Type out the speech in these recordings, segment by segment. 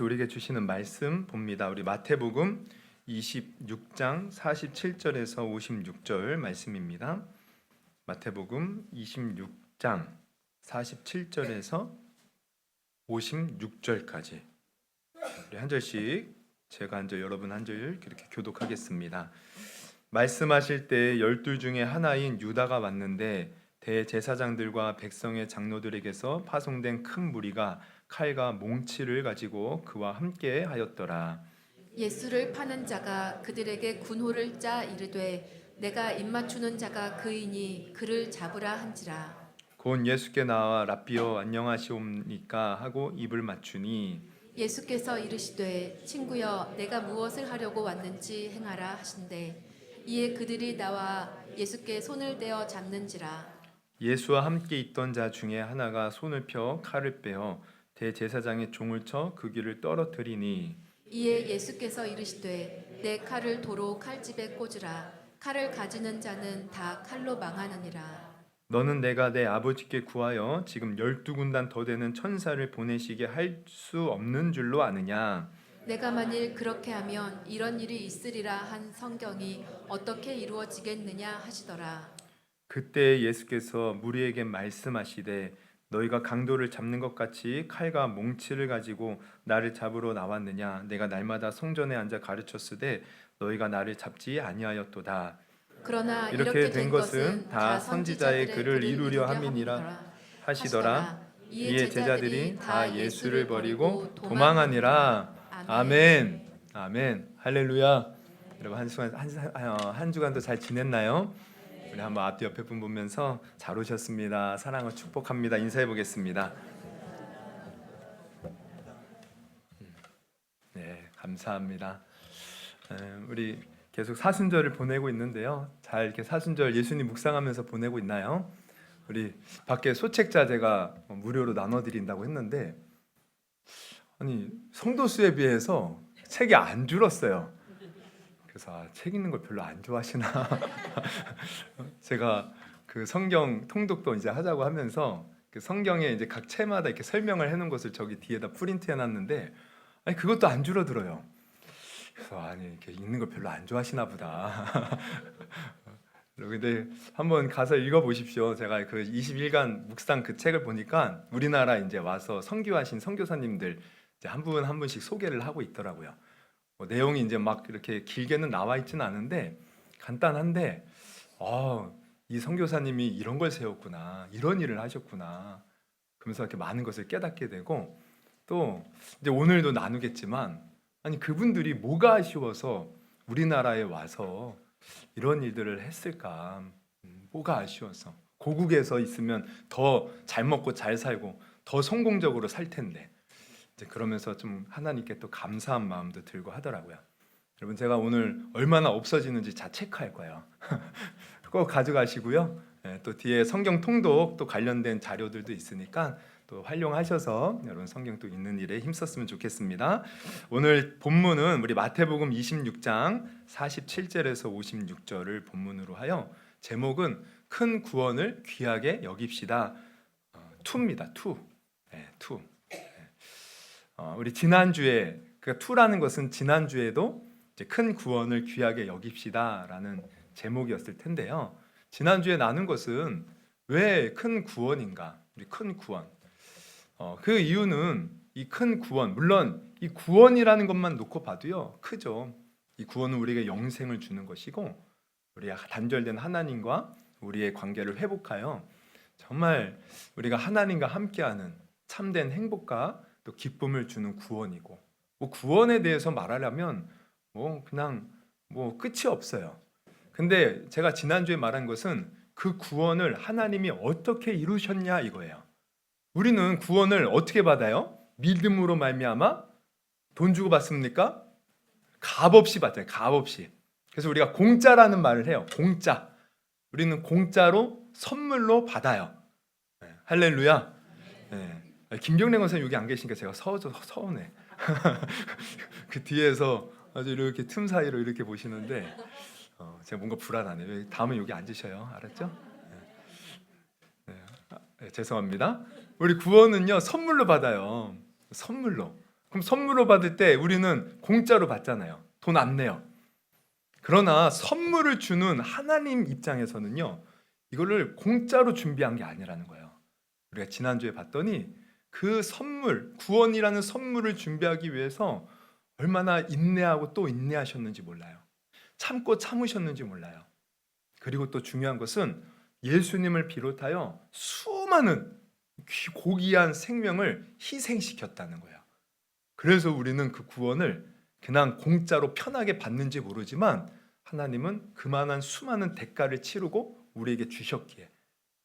우리에게 주시는 말씀 봅니다. 우리 마태복음 26장 47절에서 56절 말씀입니다. 마태복음 26장 47절에서 56절까지 우리 한 절씩 제가 한 절 여러분 한 절 이렇게 교독하겠습니다. 말씀하실 때 12 중에 하나인 유다가 왔는데 대제사장들과 백성의 장로들에게서 파송된 큰 무리가 칼과 몽치를 가지고 그와 함께 하였더라. 예수를 파는 자가 그들에게 군호를 짜 이르되 내가 입맞추는 자가 그이니 그를 잡으라 한지라. 곧 예수께 나와 랍비여 안녕하시옵니까 하고 입을 맞추니 예수께서 이르시되 친구여 내가 무엇을 하려고 왔는지 행하라 하신대 이에 그들이 나와 예수께 손을 대어 잡는지라. 예수와 함께 있던 자 중에 하나가 손을 펴 칼을 빼어 대제사장의 종을 쳐 그 귀를 떨어뜨리니 이에 예수께서 이르시되 내 칼을 도로 칼집에 꽂으라. 칼을 가지는 자는 다 칼로 망하느니라. 너는 내가 내 아버지께 구하여 지금 12군단 더 되는 천사를 보내시게 할 수 없는 줄로 아느냐. 내가 만일 그렇게 하면 이런 일이 있으리라 한 성경이 어떻게 이루어지겠느냐 하시더라. 그때 예수께서 무리에게 말씀하시되 너희가 강도를 잡는 것 같이 칼과 몽치를 가지고 나를 잡으러 나왔느냐. 내가 날마다 성전에 앉아 가르쳤으되 너희가 나를 잡지 아니하였도다. 그러나 이렇게 된 것은 다 선지자의 글을 이루려 함이니라 하시더라. 이에 제자들이 다 예수를 버리고 도망하니라. 아멘. 아멘. 할렐루야. 여러분 한 주간도 잘 지냈나요? 우리 한번 앞뒤 옆에 분 보면서 잘 오셨습니다. 사랑을 축복합니다. 인사해 보겠습니다. 네, 감사합니다. 우리 계속 사순절을 보내고 있는데요. 잘 이렇게 사순절 예수님 묵상하면서 보내고 있나요? 우리 밖에 소책자 제가 무료로 나눠드린다고 했는데 아니 성도 수에 비해서 책이 안 줄었어요. 그래서 책 읽는 걸 별로 안 좋아하시나 제가 그 성경 통독도 이제 하자고 하면서 그 성경에 이제 각 채마다 이렇게 설명을 해놓은 것을 저기 뒤에다 프린트 해놨는데 아니 그것도 안 줄어들어요. 그래서 아니 이렇게 읽는 걸 별로 안 좋아하시나 보다. 근데 한번 가서 읽어보십시오. 제가 그 20일간 묵상 그 책을 보니까 우리나라 이제 와서 선교하신 선교사님들 이제 한 분 한 분씩 소개를 하고 있더라고요. 내용이 이제 막 이렇게 길게는 나와 있지는 않은데 간단한데 이 선교사님이 이런 걸 세웠구나, 이런 일을 하셨구나. 그러면서 이렇게 많은 것을 깨닫게 되고 또 이제 오늘도 나누겠지만 아니 그분들이 뭐가 아쉬워서 우리나라에 와서 이런 일들을 했을까? 뭐가 아쉬워서 고국에서 있으면 더 잘 먹고 잘 살고 더 성공적으로 살 텐데 이제 그러면서 좀 하나님께 또 감사한 마음도 들고 하더라고요. 여러분 제가 오늘 얼마나 없어지는지 다 체크할 거예요. 꼭 가져가시고요. 또 뒤에 성경 통독 또 관련된 자료들도 있으니까 또 활용하셔서 여러분 성경 또 읽는 일에 힘썼으면 좋겠습니다. 오늘 본문은 우리 마태복음 26장 47절에서 56절을 본문으로 하여 제목은 큰 구원을 귀하게 여깁시다. 투입니다. 투. 투. 우리 지난주에 그 투라는 것은 지난주에도 이제 큰 구원을 귀하게 여깁시다라는 제목이었을 텐데요. 지난주에 나눈 것은 왜 큰 구원인가? 우리 큰 구원. 그 이유는 이 큰 구원, 물론 이 구원이라는 것만 놓고 봐도요 크죠. 이 구원은 우리에게 영생을 주는 것이고 우리가 단절된 하나님과 우리의 관계를 회복하여 정말 우리가 하나님과 함께하는 참된 행복과 또 기쁨을 주는 구원이고 뭐 구원에 대해서 말하려면 그냥 끝이 없어요. 근데 제가 지난주에 말한 것은 그 구원을 하나님이 어떻게 이루셨냐 이거예요. 우리는 구원을 어떻게 받아요? 믿음으로 말미암아 돈 주고 받습니까? 값없이 받아요. 값없이. 그래서 우리가 공짜라는 말을 해요. 공짜. 우리는 공짜로 선물로 받아요. 할렐루야. 김경래 권사님 여기 안 계시니까 제가 서운해. 그 뒤에서 아주 이렇게 틈 사이로 이렇게 보시는데 제가 뭔가 불안하네요. 다음에 여기 앉으셔요. 알았죠? 죄송합니다. 우리 구원은요 선물로 받아요. 선물로. 그럼 선물로 받을 때 우리는 공짜로 받잖아요. 돈 안 내요. 그러나 선물을 주는 하나님 입장에서는요, 이거를 공짜로 준비한 게 아니라는 거예요. 우리가 지난주에 봤더니 그 선물, 구원이라는 선물을 준비하기 위해서 얼마나 인내하고 또 인내하셨는지 몰라요. 참고 참으셨는지 몰라요. 그리고 또 중요한 것은 예수님을 비롯하여 수많은 고귀한 생명을 희생시켰다는 거예요. 그래서 우리는 그 구원을 그냥 공짜로 편하게 받는지 모르지만 하나님은 그만한 수많은 대가를 치르고 우리에게 주셨기에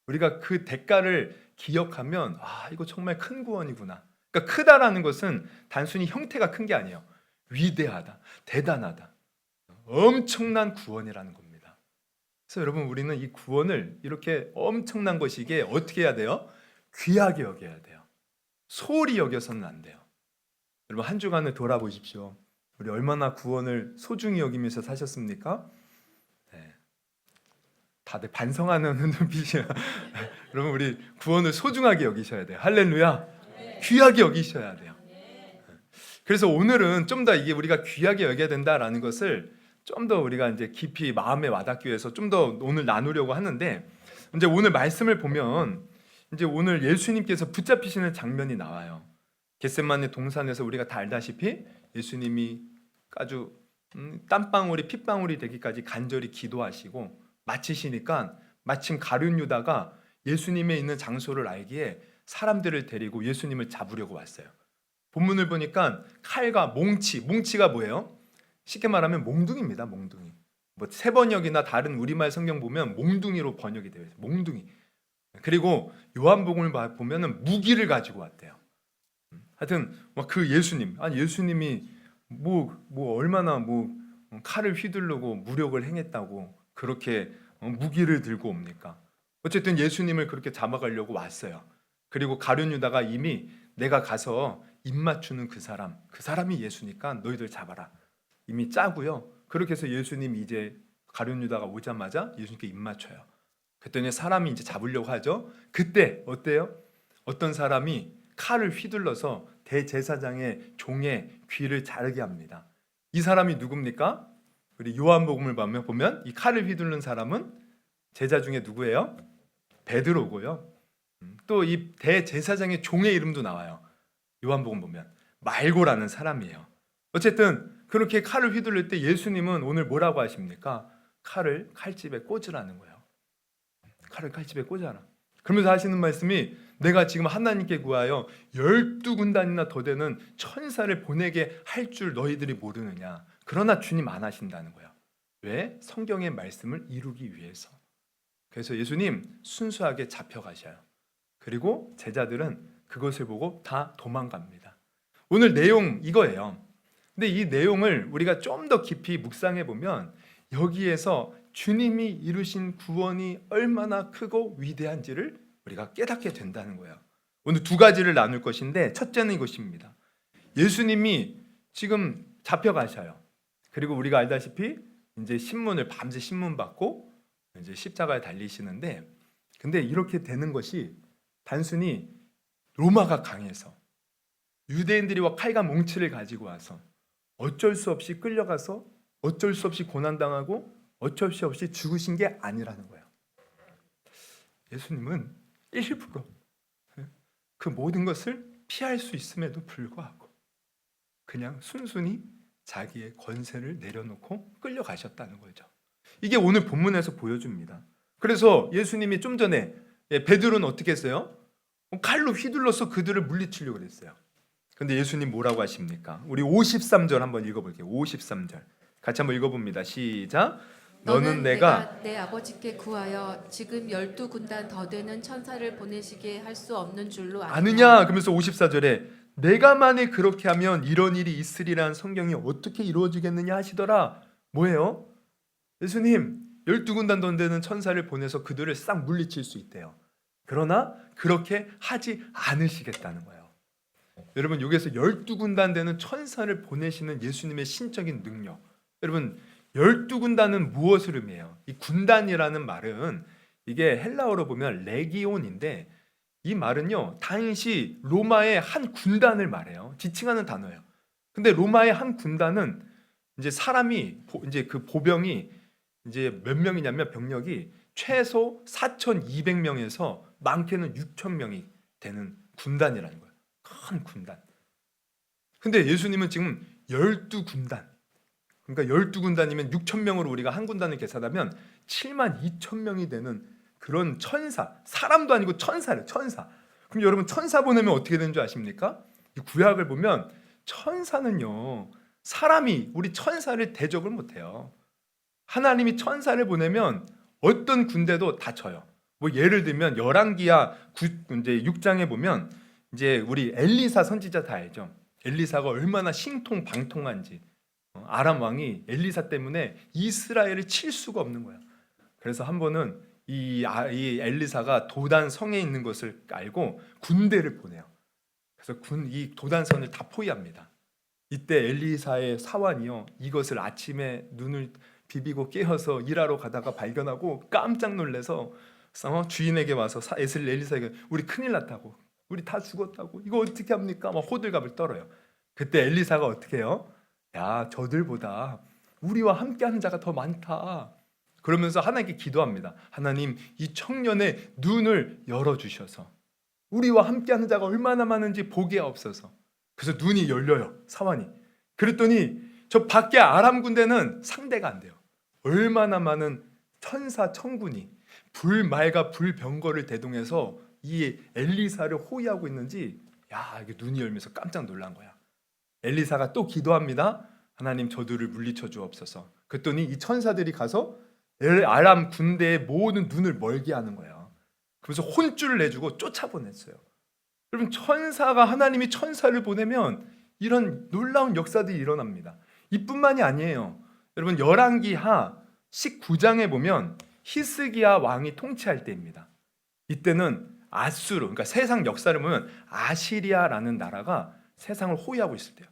우리가 그 대가를 기억하면 이거 정말 큰 구원이구나. 그러니까 크다라는 것은 단순히 형태가 큰 게 아니에요. 위대하다, 대단하다, 엄청난 구원이라는 겁니다. 그래서 여러분, 우리는 이 구원을 이렇게 엄청난 것이기에 어떻게 해야 돼요? 귀하게 여겨야 돼요. 소홀히 여겨서는 안 돼요. 여러분, 한 주간을 돌아보십시오. 우리 얼마나 구원을 소중히 여기면서 사셨습니까? 네. 다들 반성하는 눈빛이야. 여러분, 우리 구원을 소중하게 여기셔야 돼요. 할렐루야. 귀하게 여기셔야 돼요. 그래서 오늘은 좀 더 이게 우리가 귀하게 여겨야 된다라는 것을 좀 더 우리가 이제 깊이 마음에 와닿기 위해서 좀 더 오늘 나누려고 하는데, 이제 오늘 말씀을 보면 이제 오늘 예수님께서 붙잡히시는 장면이 나와요. 겟세마네 동산에서 우리가 다 알다시피 예수님이 아주 땀방울이 핏방울이 되기까지 간절히 기도하시고 마치시니까 마침 가룟 유다가 예수님의 있는 장소를 알기에 사람들을 데리고 예수님을 잡으려고 왔어요. 본문을 보니까 칼과 몽치가 뭐예요? 쉽게 말하면 몽둥이입니다. 몽둥이. 뭐 세번역이나 다른 우리말 성경 보면 몽둥이로 번역이 되어 있어요. 몽둥이. 그리고 요한복음을 보면은 무기를 가지고 왔대요. 하여튼 그 예수님이 얼마나 칼을 휘두르고 무력을 행했다고 그렇게 무기를 들고 옵니까? 어쨌든 예수님을 그렇게 잡아가려고 왔어요. 그리고 가룟 유다가 이미 내가 가서 입 맞추는 그 사람이 예수니까 너희들 잡아라. 이미 짜고요. 그렇게 해서 예수님이 이제 가룟 유다가 오자마자 예수님께 입 맞춰요. 그랬더니 사람이 이제 잡으려고 하죠. 그때 어때요? 어떤 사람이 칼을 휘둘러서 대제사장의 종의 귀를 자르게 합니다. 이 사람이 누굽니까? 우리 요한복음을 보면 이 칼을 휘두른 사람은 제자 중에 누구예요? 베드로고요. 또 이 대제사장의 종의 이름도 나와요. 요한복음 보면 말고라는 사람이에요. 어쨌든 그렇게 칼을 휘둘릴 때 예수님은 오늘 뭐라고 하십니까? 칼을 칼집에 꽂으라는 거예요. 칼을 칼집에 꽂아라. 그러면서 하시는 말씀이 내가 지금 하나님께 구하여 12군단이나 더 되는 천사를 보내게 할 줄 너희들이 모르느냐. 그러나 주님 안 하신다는 거예요. 왜? 성경의 말씀을 이루기 위해서. 그래서 예수님 순수하게 잡혀가셔요. 그리고 제자들은 그것을 보고 다 도망갑니다. 오늘 내용 이거예요. 근데 이 내용을 우리가 좀 더 깊이 묵상해 보면 여기에서 주님이 이루신 구원이 얼마나 크고 위대한지를 우리가 깨닫게 된다는 거예요. 오늘 두 가지를 나눌 것인데 첫째는 이것입니다. 예수님이 지금 잡혀가셔요. 그리고 우리가 알다시피 이제 밤새 신문 받고 이제 십자가에 달리시는데, 근데 이렇게 되는 것이 단순히 로마가 강해서 유대인들이 칼과 몽치를 가지고 와서 어쩔 수 없이 끌려가서 어쩔 수 없이 고난당하고 어쩔 수 없이 죽으신 게 아니라는 거예요. 예수님은 일부러 그 모든 것을 피할 수 있음에도 불구하고 그냥 순순히 자기의 권세를 내려놓고 끌려가셨다는 거죠. 이게 오늘 본문에서 보여줍니다. 그래서 예수님이 좀 전에 베드로는 어떻게 했어요? 칼로 휘둘러서 그들을 물리치려고 그랬어요. 근데 예수님 뭐라고 하십니까? 우리 53절 한번 읽어볼게요. 53절 같이 한번 읽어봅니다. 시작. 너는 내가 내 아버지께 구하여 지금 12군단 더 되는 천사를 보내시게 할 수 없는 줄로 아느냐? 그러면서 54절에 내가 만일 그렇게 하면 이런 일이 있으리라는 성경이 어떻게 이루어지겠느냐 하시더라. 뭐예요? 예수님 12군단 더 되는 천사를 보내서 그들을 싹 물리칠 수 있대요. 그러나 그렇게 하지 않으시겠다는 거예요. 여러분, 여기서 12군단 되는 천사를 보내시는 예수님의 신적인 능력. 여러분, 12군단은 무엇을 의미해요? 이 군단이라는 말은 이게 헬라어로 보면 레기온인데 이 말은요, 당시 로마의 한 군단을 말해요. 지칭하는 단어예요. 근데 로마의 한 군단은 이제 사람이 이제 그 보병이 이제 몇 명이냐면 병력이 최소 4,200명에서 많게는 6,000명이 되는 군단이라는 거예요. 큰 군단. 근데 예수님은 지금 12군단, 그러니까 12군단이면 6,000명으로 우리가 한 군단을 계산하면 72,000명이 되는 그런 천사, 사람도 아니고 천사래요. 천사. 그럼 여러분 천사 보내면 어떻게 되는 줄 아십니까? 이 구약을 보면 천사는요, 사람이 우리 천사를 대적을 못해요. 하나님이 천사를 보내면 어떤 군대도 다 져요. 뭐 예를 들면 열왕기야 이제 6장에 보면 이제 우리 엘리사 선지자 다 알죠. 엘리사가 얼마나 신통방통한지. 아람 왕이 엘리사 때문에 이스라엘을 칠 수가 없는 거야. 그래서 한 번은 이 엘리사가 도단 성에 있는 것을 알고 군대를 보내요. 그래서 이 도단선을 다 포위합니다. 이때 엘리사의 사환이요, 이것을 아침에 눈을 비비고 깨어서 일하러 가다가 발견하고 깜짝 놀라서 주인에게 와서 엘리사에게 우리 큰일 났다고, 우리 다 죽었다고, 이거 어떻게 합니까? 막 호들갑을 떨어요. 그때 엘리사가 어떻게 해요? 야, 저들보다 우리와 함께하는 자가 더 많다. 그러면서 하나님께 기도합니다. 하나님, 이 청년의 눈을 열어주셔서 우리와 함께하는 자가 얼마나 많은지 보게 하옵소서. 그래서 눈이 열려요, 사환이. 그랬더니 저 밖에 아람 군대는 상대가 안 돼요. 얼마나 많은 천사 천군이 불말과 불병거를 대동해서 이 엘리사를 호위하고 있는지, 야, 이게 눈이 열면서 깜짝 놀란 거야. 엘리사가 또 기도합니다. 하나님, 저들을 물리쳐 주옵소서. 그랬더니 이 천사들이 가서 아람 군대의 모든 눈을 멀게 하는 거예요. 그래서 혼쭐을 내주고 쫓아보냈어요. 여러분, 천사가, 하나님이 천사를 보내면 이런 놀라운 역사들이 일어납니다. 이뿐만이 아니에요. 여러분, 열왕기하 19장에 보면 히스기야 왕이 통치할 때입니다. 이때는 아수르, 그러니까 세상 역사를 보면 아시리아라는 나라가 세상을 호위하고 있을 때요,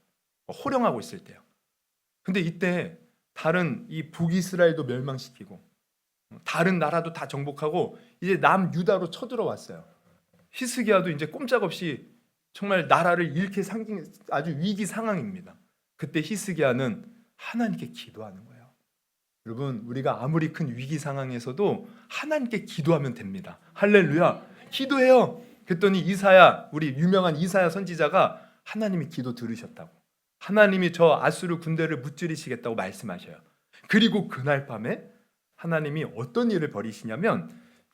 호령하고 있을 때요. 근데 이때 다른 이 북이스라엘도 멸망시키고 다른 나라도 다 정복하고 이제 남유다로 쳐들어왔어요. 히스기야도 이제 꼼짝없이 정말 나라를 잃게 생긴 아주 위기 상황입니다. 그때 히스기야는 하나님께 기도하는 거예요. 여러분, 우리가 아무리 큰 위기 상황에서도 하나님께 기도하면 됩니다. 할렐루야. 기도해요. 그랬더니 이사야, 우리 유명한 이사야 선지자가 하나님이 기도 들으셨다고, 하나님이 저 아수르 군대를 무찌르시겠다고 말씀하셔요. 그리고 그날 밤에 하나님이 어떤 일을 벌이시냐면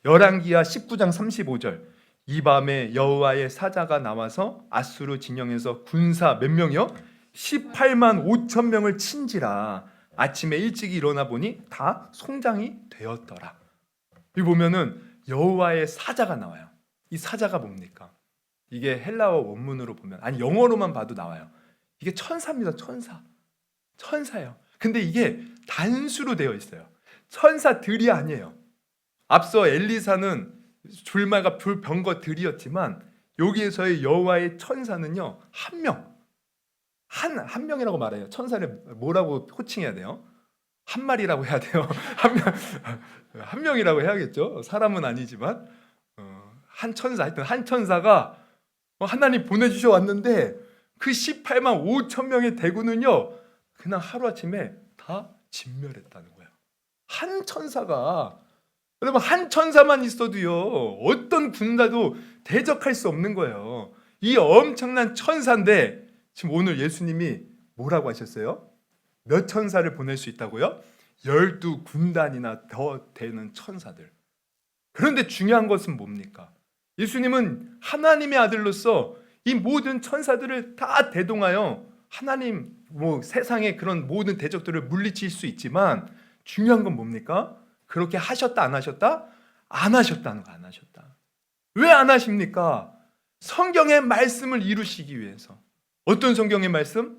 열왕기하 19장 35절, 이 밤에 여호와의 사자가 나와서 아수르 진영에서 군사 몇 명이요? 18만 5천 명을 친지라. 아침에 일찍 일어나 보니 다 송장이 되었더라. 여기 보면은 여호와의 사자가 나와요. 이 사자가 뭡니까? 이게 헬라어 원문으로 보면, 아니 영어로만 봐도 나와요. 이게 천사입니다. 천사. 천사예요. 근데 이게 단수로 되어 있어요. 천사들이 아니에요. 앞서 엘리사는 줄말과 불병거들이었지만 여기에서의 여호와의 천사는요, 한 명. 한 명이라고 말해요. 천사를 뭐라고 호칭해야 돼요? 한 마리라고 해야 돼요. 한 명이라고 해야겠죠. 사람은 아니지만 한 천사, 하여튼 한 천사가 하나님 보내주셔 왔는데 그 18만 5천 명의 대군은요, 그냥 하루아침에 다 진멸했다는 거예요. 한 천사가, 여러분, 한 천사만 있어도요, 어떤 군대도 대적할 수 없는 거예요. 이 엄청난 천사인데 지금 오늘 예수님이 뭐라고 하셨어요? 몇 천사를 보낼 수 있다고요? 12군단이나 더 되는 천사들. 그런데 중요한 것은 뭡니까? 예수님은 하나님의 아들로서 이 모든 천사들을 다 대동하여 하나님, 세상의 그런 모든 대적들을 물리칠 수 있지만 중요한 건 뭡니까? 그렇게 하셨다 안 하셨다? 안 하셨다는 거, 안 하셨다. 왜 안 하십니까? 성경의 말씀을 이루시기 위해서. 어떤 성경의 말씀?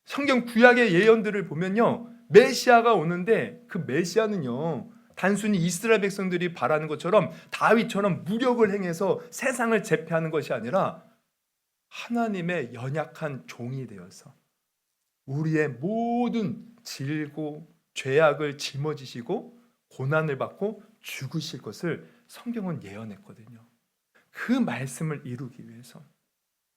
성경 구약의 예언들을 보면요, 메시아가 오는데 그 메시아는요, 단순히 이스라엘 백성들이 바라는 것처럼 다윗처럼 무력을 행해서 세상을 제패하는 것이 아니라 하나님의 연약한 종이 되어서 우리의 모든 질고 죄악을 짊어지시고 고난을 받고 죽으실 것을 성경은 예언했거든요. 그 말씀을 이루기 위해서.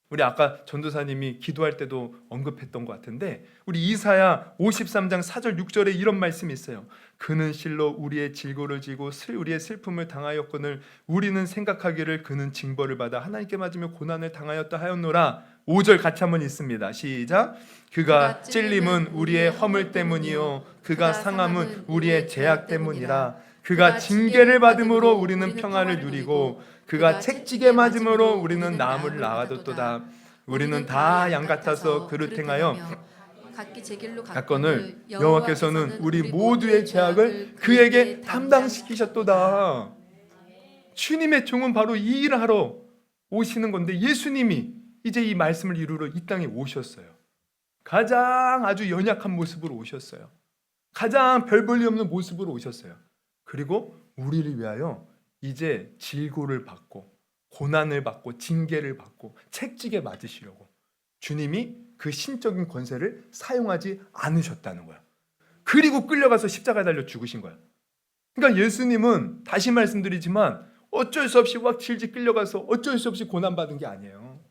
우리 아까 전도사님이 기도할 때도 언급했던 것 같은데 우리 이사야 53장 4절 6절에 이런 말씀이 있어요. 그는 실로 우리의 질고를 지고 우리의 슬픔을 당하였거늘 우리는 생각하기를 그는 징벌을 받아 하나님께 맞으며 고난을 당하였다 하였노라. 5절 같이 한번 읽습니다. 시작. 그가 찔림은 우리의 허물 때문이요 그가 상함은 우리의 죄악 때문이라. 그가 징계를 받음으로 우리는 평안을 누리고 그가 채찍에 맞음으로 우리는 나음을 나아뒀도다. 우리는 다 양 같아서 그릇 행하여 각기 제 길로 갔거늘 여호와께서는 우리 모두의 죄악을 그에게 담당시키셨도다. 주님의 종은 바로 이 일을 하러 오시는 건데 예수님이 이제 이 말씀을 이루러 이 땅에 오셨어요. 가장 아주 연약한 모습으로 오셨어요. 가장 별 볼일 없는 모습으로 오셨어요. 그리고 우리를 위하여 이제 질고를 받고 고난을 받고 징계를 받고 채찍에 맞으시려고 주님이 그 신적인 권세를 사용하지 않으셨다는 거야. 그리고 끌려가서 십자가에 달려 죽으신 거야. 그러니까 예수님은 다시 말씀드리지만 어쩔 수 없이 막 질질 끌려가서 어쩔 수 없이 고난받은 게 아니에요.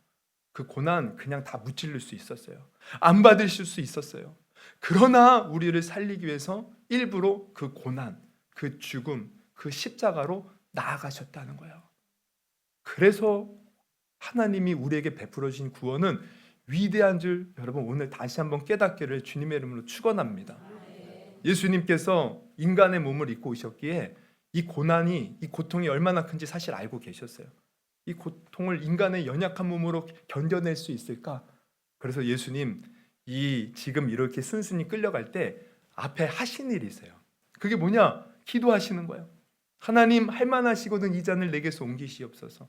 그 고난 그냥 다 무찔릴 수 있었어요. 안 받으실 수 있었어요. 그러나 우리를 살리기 위해서 일부러 그 고난, 그 죽음, 그 십자가로 나아가셨다는 거예요. 그래서 하나님이 우리에게 베풀어 주신 구원은 위대한 줄 여러분 오늘 다시 한번 깨닫기를 주님의 이름으로 축원합니다. 예수님께서 인간의 몸을 입고 오셨기에 이 고난이, 이 고통이 얼마나 큰지 사실 알고 계셨어요. 이 고통을 인간의 연약한 몸으로 견뎌낼 수 있을까? 그래서 예수님 지금 이렇게 순순히 끌려갈 때 앞에 하신 일이 있어요. 그게 뭐냐? 기도하시는 거예요. 하나님 할만하시거든 이 잔을 내게서 옮기시옵소서.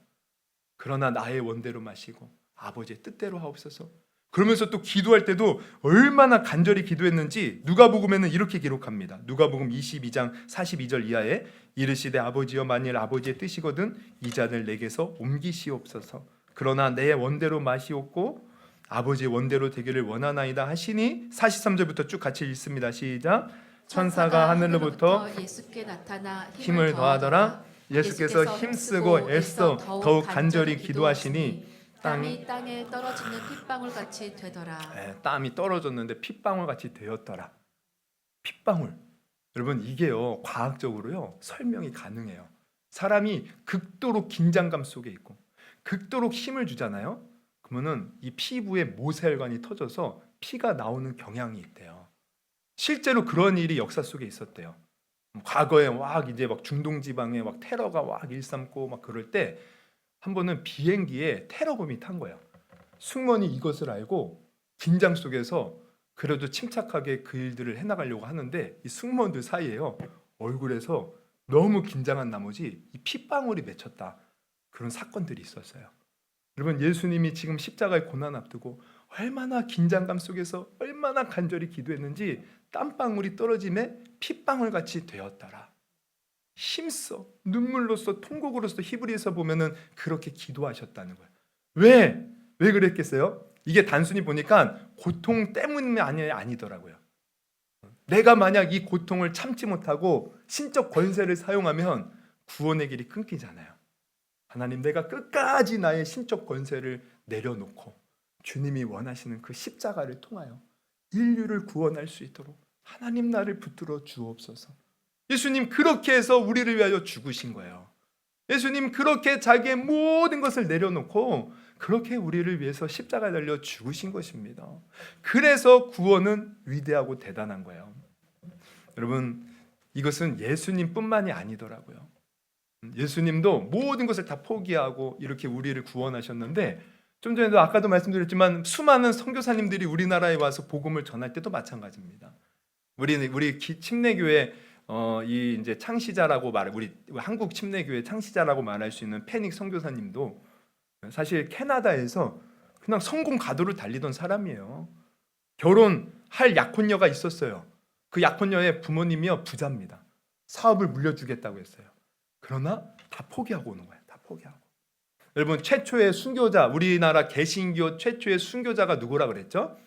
그러나 나의 원대로 마시고 아버지의 뜻대로 하옵소서. 그러면서 또 기도할 때도 얼마나 간절히 기도했는지 누가복음에는 이렇게 기록합니다. 누가복음 22장 42절 이하에 이르시되 아버지여 만일 아버지의 뜻이거든 이 잔을 내게서 옮기시옵소서. 그러나 내 원대로 마시옵고 아버지의 원대로 되기를 원하나이다 하시니 43절부터 쭉 같이 읽습니다. 시작. 천사가 하늘로부터 예수께 나타나 힘을 더하더라. 예수께서 힘쓰고 애써 더욱 간절히 기도하시니 땀이 땅에 떨어지는 핏방울 같이 되더라. 땀이 떨어졌는데 핏방울 같이 되었더라. 핏방울. 여러분 이게요 과학적으로요 설명이 가능해요. 사람이 극도로 긴장감 속에 있고 극도로 힘을 주잖아요. 그러면은 이 피부에 모세혈관이 터져서 피가 나오는 경향이 있대요. 실제로 그런 일이 역사 속에 있었대요. 과거에 이제 중동 지방에 테러가 일삼고 그럴 때 한 번은 비행기에 테러범이 탄 거예요. 승무원이 이것을 알고 긴장 속에서 그래도 침착하게 그 일들을 해나가려고 하는데 이 승무원들 사이에요 얼굴에서 너무 긴장한 나머지 이 핏방울이 맺혔다. 그런 사건들이 있었어요. 여러분 예수님이 지금 십자가의 고난 앞두고 얼마나 긴장감 속에서 얼마나 간절히 기도했는지 땀방울이 떨어짐에 핏방울 같이 되었더라. 힘써 눈물로써 통곡으로써 히브리서 보면은 그렇게 기도하셨다는 거예요. 왜 그랬겠어요? 이게 단순히 보니까 고통 때문이 아니더라고요. 내가 만약 이 고통을 참지 못하고 신적 권세를 사용하면 구원의 길이 끊기잖아요. 하나님 내가 끝까지 나의 신적 권세를 내려놓고 주님이 원하시는 그 십자가를 통하여 인류를 구원할 수 있도록 하나님 나를 붙들어 주옵소서. 예수님 그렇게 해서 우리를 위하여 죽으신 거예요. 예수님 그렇게 자기의 모든 것을 내려놓고 그렇게 우리를 위해서 십자가에 달려 죽으신 것입니다. 그래서 구원은 위대하고 대단한 거예요. 여러분 이것은 예수님뿐만이 아니더라고요. 예수님도 모든 것을 다 포기하고 이렇게 우리를 구원하셨는데 좀 전에도 아까도 말씀드렸지만 수많은 선교사님들이 우리나라에 와서 복음을 전할 때도 마찬가지입니다. 우리 침례교회 이 이제 창시자라고 우리 한국 침례교회 창시자라고 말할 수 있는 페닉 선교사님도 사실 캐나다에서 그냥 성공 가도를 달리던 사람이에요. 결혼할 약혼녀가 있었어요. 그 약혼녀의 부모님이요 부자입니다. 사업을 물려주겠다고 했어요. 그러나 다 포기하고 오는 거예요. 다 포기하고. 여러분 최초의 순교자 우리나라 개신교 최초의 순교자가 누구라 그랬죠?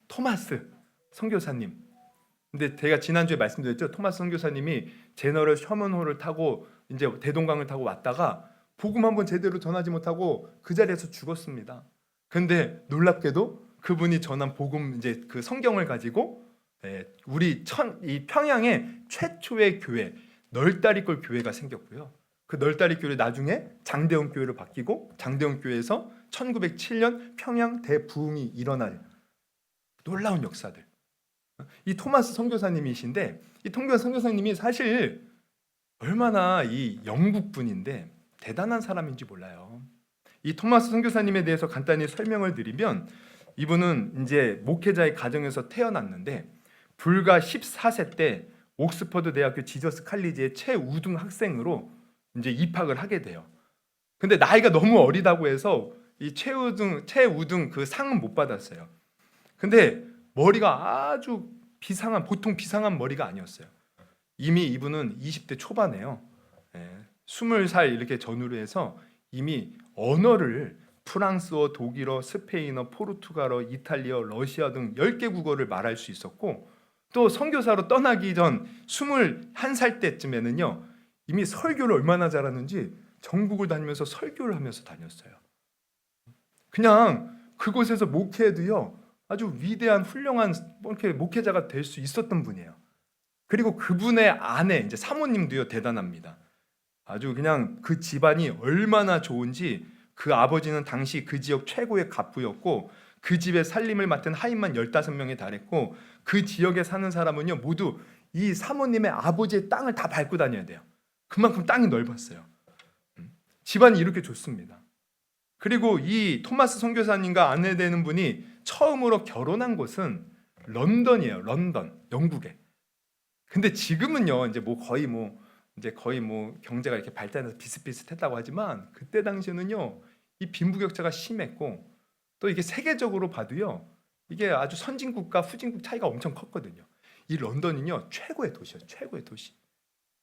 토마스 선교사님. 근데 제가 지난주에 말씀드렸죠. 토마스 선교사님이 제너럴 셔먼호를 타고 이제 대동강을 타고 왔다가 복음 한번 제대로 전하지 못하고 그 자리에서 죽었습니다. 근데 놀랍게도 그분이 전한 복음 이제 그 성경을 가지고 우리 이 평양에 최초의 교회 널다리골 교회가 생겼고요. 그 널다리 교회 나중에 장대원 교회로 바뀌고 장대원 교회에서 1907년 평양 대부흥이 일어날 놀라운 역사들. 이 토마스 선교사님이신데 이 토마스 선교사님이 사실 얼마나 이 영국 분인데 대단한 사람인지 몰라요. 이 토마스 선교사님에 대해서 간단히 설명을 드리면 이분은 이제 목회자의 가정에서 태어났는데 불과 14세 때 옥스퍼드 대학교 지저스 칼리지의 최우등 학생으로 이제 입학을 하게 돼요. 근데 나이가 너무 어리다고 해서 이 최우등 그 상은 못 받았어요. 근데 머리가 아주 보통 비상한 머리가 아니었어요. 이미 이분은 20대 초반에요. 20살 이렇게 전후로 해서 이미 언어를 프랑스어, 독일어, 스페인어, 포르투갈어, 이탈리아, 러시아 등 10개 국어를 말할 수 있었고 또 선교사로 떠나기 전 21살 때쯤에는요. 이미 설교를 얼마나 잘하는지 전국을 다니면서 설교를 하면서 다녔어요. 그냥 그곳에서 목회해도요. 아주 위대한 훌륭한 이렇게 목회자가 될 수 있었던 분이에요. 그리고 그분의 아내 이제 사모님도요 대단합니다. 아주 그냥 그 집안이 얼마나 좋은지 그 아버지는 당시 그 지역 최고의 갑부였고 그 집의 살림을 맡은 하인만 15명에 달했고 그 지역에 사는 사람은요 모두 이 사모님의 아버지의 땅을 다 밟고 다녀야 돼요. 그만큼 땅이 넓었어요. 집안이 이렇게 좋습니다. 그리고 이 토마스 선교사님과 아내 되는 분이 처음으로 결혼한 곳은 런던이에요. 런던, 영국에. 근데 지금은요 이제 거의 경제가 이렇게 발달해서 비슷비슷했다고 하지만 그때 당시에는요 이 빈부격차가 심했고 또 이게 세계적으로 봐도요 이게 아주 선진국과 후진국 차이가 엄청 컸거든요. 이 런던은요 최고의 도시예요. 최고의 도시.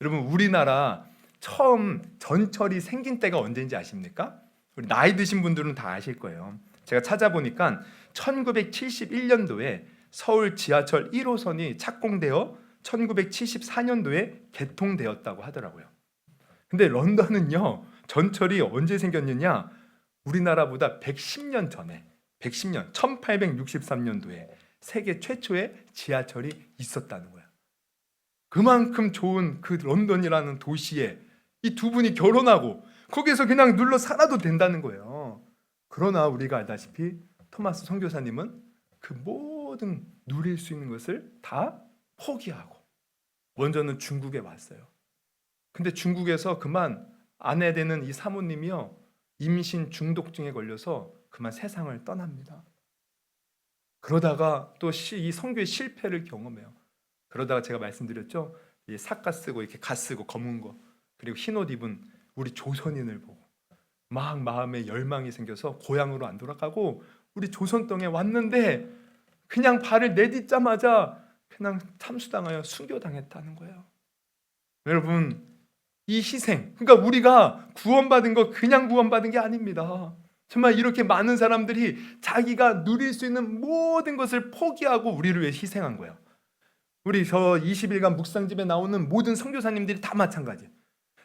여러분 우리나라 처음 전철이 생긴 때가 언제인지 아십니까? 우리 나이 드신 분들은 다 아실 거예요. 제가 찾아보니까 1971년도에 서울 지하철 1호선이 착공되어 1974년도에 개통되었다고 하더라고요. 근데 런던은요 전철이 언제 생겼느냐? 우리나라보다 110년 전에 1863년도에 세계 최초의 지하철이 있었다는 거야. 그만큼 좋은 그 런던이라는 도시에 이 두 분이 결혼하고 거기서 그냥 눌러 살아도 된다는 거예요. 그러나 우리가 알다시피 토마스 선교사님은 그 모든 누릴 수 있는 것을 다 포기하고 먼저는 중국에 왔어요. 근데 중국에서 그만 아내 되는 이 사모님이요 임신 중독증에 걸려서 그만 세상을 떠납니다. 그러다가 또 이 선교의 실패를 경험해요. 그러다가 제가 말씀드렸죠. 이 삿갓 쓰고 이렇게 갓 쓰고 검은 거 그리고 흰 옷 입은 우리 조선인을 보고 막 마음에 열망이 생겨서 고향으로 안 돌아가고 우리 조선 땅에 왔는데 그냥 발을 내딛자마자 그냥 참수당하여 순교당했다는 거예요. 여러분 이 희생 그러니까 우리가 구원받은 거 그냥 구원받은 게 아닙니다. 정말 이렇게 많은 사람들이 자기가 누릴 수 있는 모든 것을 포기하고 우리를 위해 희생한 거예요. 우리 저 20일간 묵상집에 나오는 모든 선교사님들이 다 마찬가지.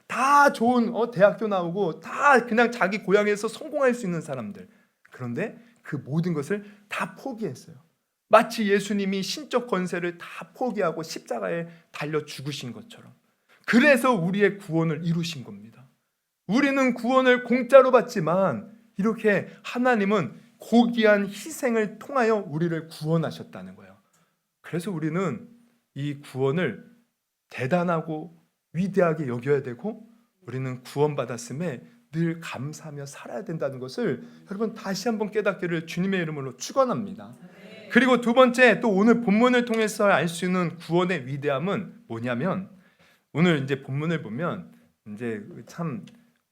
다 좋은 대학교 나오고 다 그냥 자기 고향에서 성공할 수 있는 사람들. 그런데 그 모든 것을 다 포기했어요. 마치 예수님이 신적 권세를 다 포기하고 십자가에 달려 죽으신 것처럼. 그래서 우리의 구원을 이루신 겁니다. 우리는 구원을 공짜로 받지만 이렇게 하나님은 고귀한 희생을 통하여 우리를 구원하셨다는 거예요. 그래서 우리는 이 구원을 대단하고 위대하게 여겨야 되고 우리는 구원받았음에 늘 감사하며 살아야 된다는 것을 여러분 다시 한번 깨닫기를 주님의 이름으로 축원합니다. 그리고 두 번째 또 오늘 본문을 통해서 알 수 있는 구원의 위대함은 뭐냐면 오늘 이제 본문을 보면 이제 참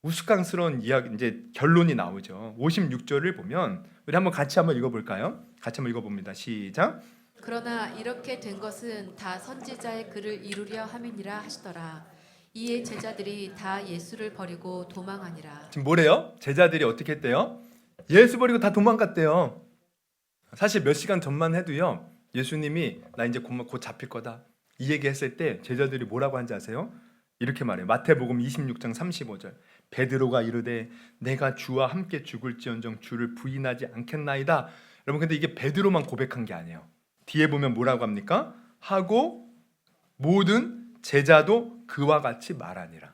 우스꽝스러운 이야기 이제 결론이 나오죠. 56절을 보면 우리 같이 한번 읽어볼까요? 같이 한번 읽어봅니다. 시작. 그러나 이렇게 된 것은 다 선지자의 글을 이루려 함이니라 하시더라. 이에 제자들이 다 예수를 버리고 도망하니라. 지금 뭐래요? 제자들이 어떻게 했대요? 예수 버리고 다 도망갔대요. 사실 몇 시간 전만 해도요. 예수님이 나 이제 곧 잡힐 거다. 이 얘기했을 때 제자들이 뭐라고 한지 아세요? 이렇게 말해요. 마태복음 26장 35절. 베드로가 이르되 내가 주와 함께 죽을지언정 주를 부인하지 않겠나이다. 여러분, 근데 이게 베드로만 고백한 게 아니에요. 뒤에 보면 뭐라고 합니까? 하고 모든 제자도 그와 같이 말하니라.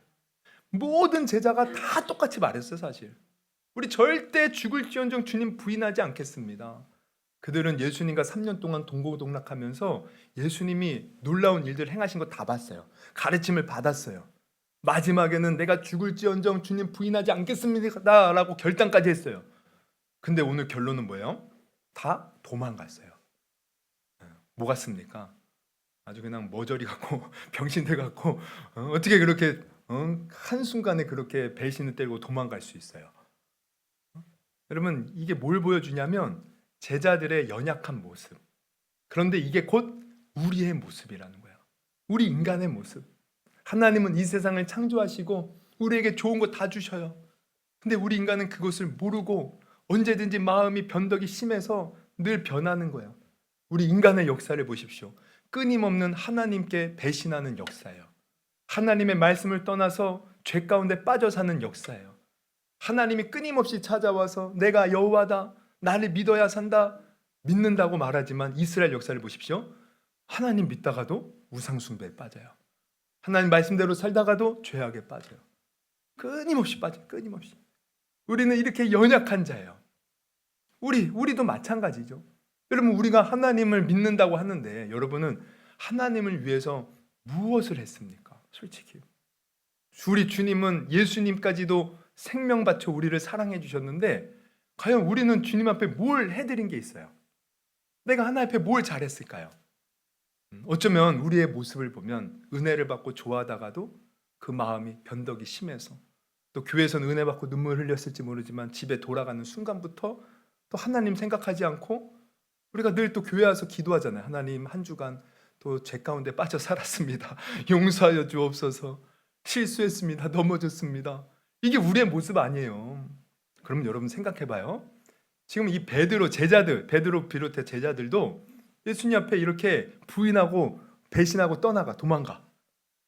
모든 제자가 다 똑같이 말했어요. 사실 우리 절대 죽을지언정 주님 부인하지 않겠습니다. 그들은 예수님과 3년 동안 동고동락하면서 예수님이 놀라운 일들 행하신 거 다 봤어요. 가르침을 받았어요. 마지막에는 내가 죽을지언정 주님 부인하지 않겠습니다 라고 결단까지 했어요. 근데 오늘 결론은 뭐예요? 다 도망갔어요. 뭐 같습니까? 아주 그냥 머저리 같고 병신들 같고 어떻게 그렇게 한순간에 그렇게 배신을 때리고 도망갈 수 있어요? 여러분, 이게 뭘 보여주냐면 제자들의 연약한 모습. 그런데 이게 곧 우리의 모습이라는 거예요. 우리 인간의 모습. 하나님은 이 세상을 창조하시고 우리에게 좋은 거 다 주셔요. 근데 우리 인간은 그것을 모르고 언제든지 마음이 변덕이 심해서 늘 변하는 거예요. 우리 인간의 역사를 보십시오. 끊임없는 하나님께 배신하는 역사예요. 하나님의 말씀을 떠나서 죄 가운데 빠져 사는 역사예요. 하나님이 끊임없이 찾아와서 내가 여호와다, 나를 믿어야 산다, 믿는다고 말하지만 이스라엘 역사를 보십시오. 하나님 믿다가도 우상 숭배에 빠져요. 하나님 말씀대로 살다가도 죄악에 빠져요. 끊임없이 빠져요. 끊임없이. 우리는 이렇게 연약한 자예요. 우리도 마찬가지죠. 여러분, 우리가 하나님을 믿는다고 하는데 여러분은 하나님을 위해서 무엇을 했습니까? 솔직히 우리 주님은 예수님까지도 생명 바쳐 우리를 사랑해 주셨는데 과연 우리는 주님 앞에 뭘 해드린 게 있어요? 내가 하나님 앞에 뭘 잘했을까요? 어쩌면 우리의 모습을 보면 은혜를 받고 좋아하다가도 그 마음이 변덕이 심해서 또 교회에서는 은혜 받고 눈물 흘렸을지 모르지만 집에 돌아가는 순간부터 또 하나님 생각하지 않고 우리가 늘 또 교회 와서 기도하잖아요. 하나님, 한 주간 또 죄 가운데 빠져 살았습니다. 용서하여 주옵소서. 실수했습니다. 넘어졌습니다. 이게 우리의 모습 아니에요. 그럼 여러분 생각해봐요. 지금 이 베드로 비롯해 제자들도 예수님 앞에 이렇게 부인하고 배신하고 떠나가, 도망가.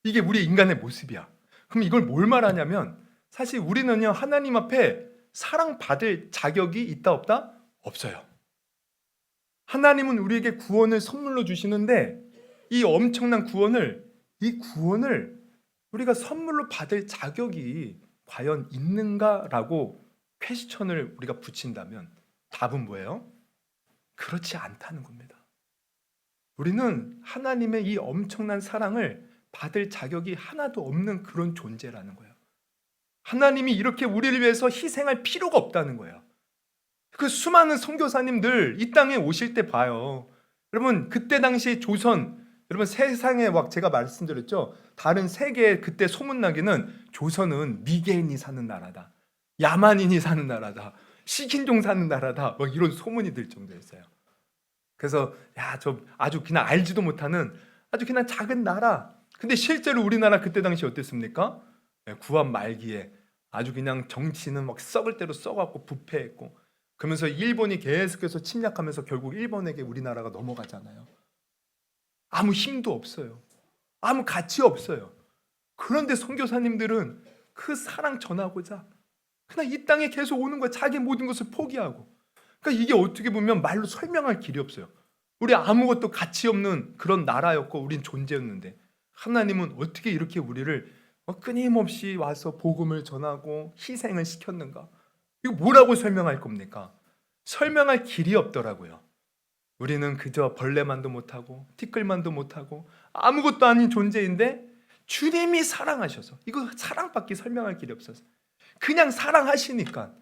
이게 우리 인간의 모습이야. 그럼 이걸 뭘 말하냐면 사실 우리는요, 하나님 앞에 사랑받을 자격이 있다 없다? 없어요. 하나님은 우리에게 구원을 선물로 주시는데 이 엄청난 구원을 우리가 선물로 받을 자격이 과연 있는가라고 퀘스천을 우리가 붙인다면 답은 뭐예요? 그렇지 않다는 겁니다. 우리는 하나님의 이 엄청난 사랑을 받을 자격이 하나도 없는 그런 존재라는 거예요. 하나님이 이렇게 우리를 위해서 희생할 필요가 없다는 거예요. 그 수많은 선교사님들 이 땅에 오실 때 봐요. 여러분, 그때 당시 조선, 여러분 세상에 막 제가 말씀드렸죠. 다른 세계에 그때 소문나기는 조선은 미개인이 사는 나라다. 야만인이 사는 나라다. 식인종 사는 나라다. 막 이런 소문이 들 정도였어요. 그래서 저 아주 그냥 알지도 못하는 아주 그냥 작은 나라. 근데 실제로 우리나라 그때 당시 어땠습니까? 구한 말기에 아주 그냥 정치는 막 썩을 대로 썩었고 부패했고 그러면서 일본이 계속해서 침략하면서 결국 일본에게 우리나라가 넘어가잖아요. 아무 힘도 없어요. 아무 가치 없어요. 그런데 선교사님들은 그 사랑 전하고자 그냥 이 땅에 계속 오는 거야. 자기 모든 것을 포기하고. 그러니까 이게 어떻게 보면 말로 설명할 길이 없어요. 우리 아무것도 가치 없는 그런 나라였고 우린 존재였는데 하나님은 어떻게 이렇게 우리를 끊임없이 와서 복음을 전하고 희생을 시켰는가? 이거 뭐라고 설명할 겁니까? 설명할 길이 없더라고요. 우리는 그저 벌레만도 못하고 티끌만도 못하고 아무것도 아닌 존재인데 주님이 사랑하셔서 이거 사랑밖에 설명할 길이 없어서 그냥 사랑하시니까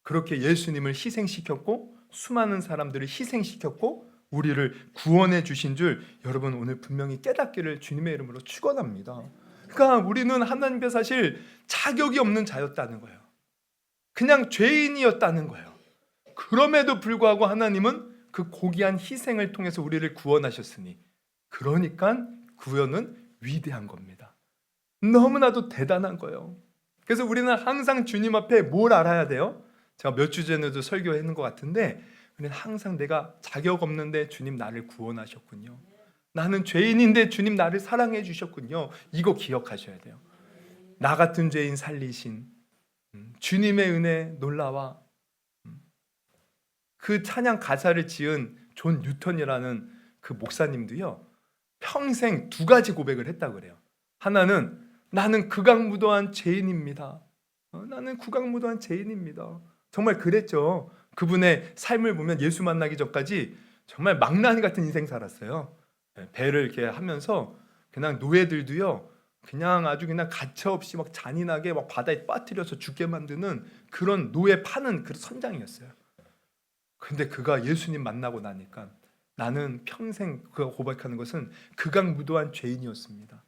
그렇게 예수님을 희생시켰고 수많은 사람들을 희생시켰고 우리를 구원해 주신 줄 여러분 오늘 분명히 깨닫기를 주님의 이름으로 축원합니다. 그러니까 우리는 하나님께 사실 자격이 없는 자였다는 거예요. 그냥 죄인이었다는 거예요. 그럼에도 불구하고 하나님은 그 고귀한 희생을 통해서 우리를 구원하셨으니 그러니까 구원은 위대한 겁니다. 너무나도 대단한 거예요. 그래서 우리는 항상 주님 앞에 뭘 알아야 돼요? 제가 몇 주 전에도 설교했는 것 같은데 우리는 항상 내가 자격 없는데 주님 나를 구원하셨군요. 나는 죄인인데 주님 나를 사랑해 주셨군요. 이거 기억하셔야 돼요. 나 같은 죄인 살리신 주님의 은혜 놀라와. 그 찬양 가사를 지은 존 뉴턴이라는 그 목사님도요, 평생 두 가지 고백을 했다고 그래요. 하나는 나는 극악무도한 죄인입니다. 나는 극악무도한 죄인입니다. 정말 그랬죠. 그분의 삶을 보면 예수 만나기 전까지 정말 망나니 같은 인생 살았어요. 배를 이렇게 하면서 그냥 노예들도요, 그냥 아주 그냥 가차없이 막 잔인하게 막 바다에 빠뜨려서 죽게 만드는 그런 노예 파는 그 선장이었어요. 근데 그가 예수님 만나고 나니까 나는 평생 그가 고백하는 것은 극악무도한 죄인이었습니다.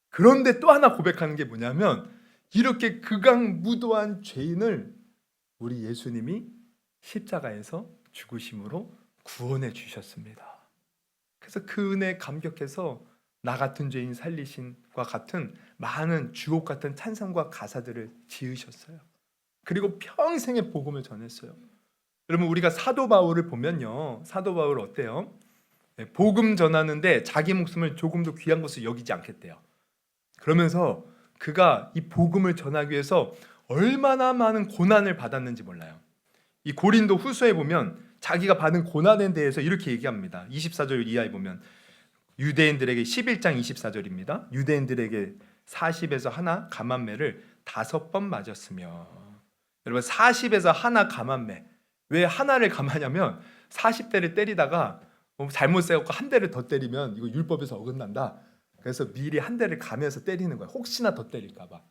그런데 또 하나 고백하는 게 뭐냐면 이렇게 극악무도한 죄인을 우리 예수님이 십자가에서 죽으심으로 구원해 주셨습니다. 그래서 그 은혜에 감격해서 나 같은 죄인 살리신과 같은 많은 주옥 같은 찬송과 가사들을 지으셨어요. 그리고 평생의 복음을 전했어요. 여러분, 우리가 사도 바울을 보면요, 사도 바울 어때요? 복음 전하는데 자기 목숨을 조금도 귀한 것을 여기지 않겠대요. 그러면서 그가 이 복음을 전하기 위해서 얼마나 많은 고난을 받았는지 몰라요. 이 고린도 후서에 보면 자기가 받은 고난에 대해서 이렇게 얘기합니다. 24절 이하에 보면 유대인들에게 11장 24절입니다. 유대인들에게 40에서 하나 감한매를 5번 맞았으며. 여러분, 40에서 하나 감한매, 왜 하나를 감하냐면 40대를 때리다가 잘못 세웠고 한 대를 더 때리면 이거 율법에서 어긋난다. 그래서 미리 한 대를 가면서 때리는 거야. 혹시나 더 때릴까 봐.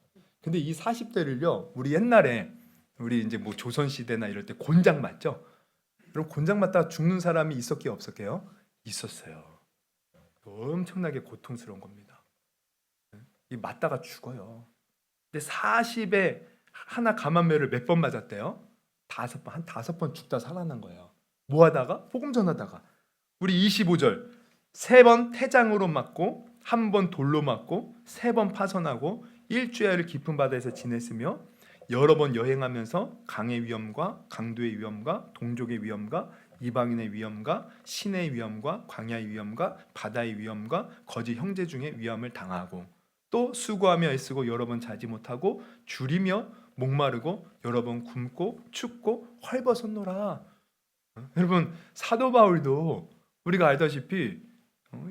근데 이 40대를요, 우리 옛날에 우리 이제 뭐 조선 시대나 이럴 때 곤장 맞죠? 그럼 곤장 맞다가 죽는 사람이 있었게요, 없었게요? 있었어요. 엄청나게 고통스러운 겁니다. 이 맞다가 죽어요. 근데 40에 하나 감한매를 몇 번 맞았대요? 5번, 한 5번 죽다 살아난 거예요. 뭐 하다가? 복음 전하다가. 우리 25절 3번 태장으로 맞고 1번 돌로 맞고 3번 파선하고 일주일을 깊은 바다에서 지냈으며 여러 번 여행하면서 강의 위험과 강도의 위험과 동족의 위험과 이방인의 위험과 신의 위험과 광야의 위험과 바다의 위험과 거짓 형제 중의 위험을 당하고 또 수고하며 애쓰고 여러 번 자지 못하고 줄이며 목마르고 여러 번 굶고 춥고 헐벗었노라. 여러분, 사도 바울도 우리가 알다시피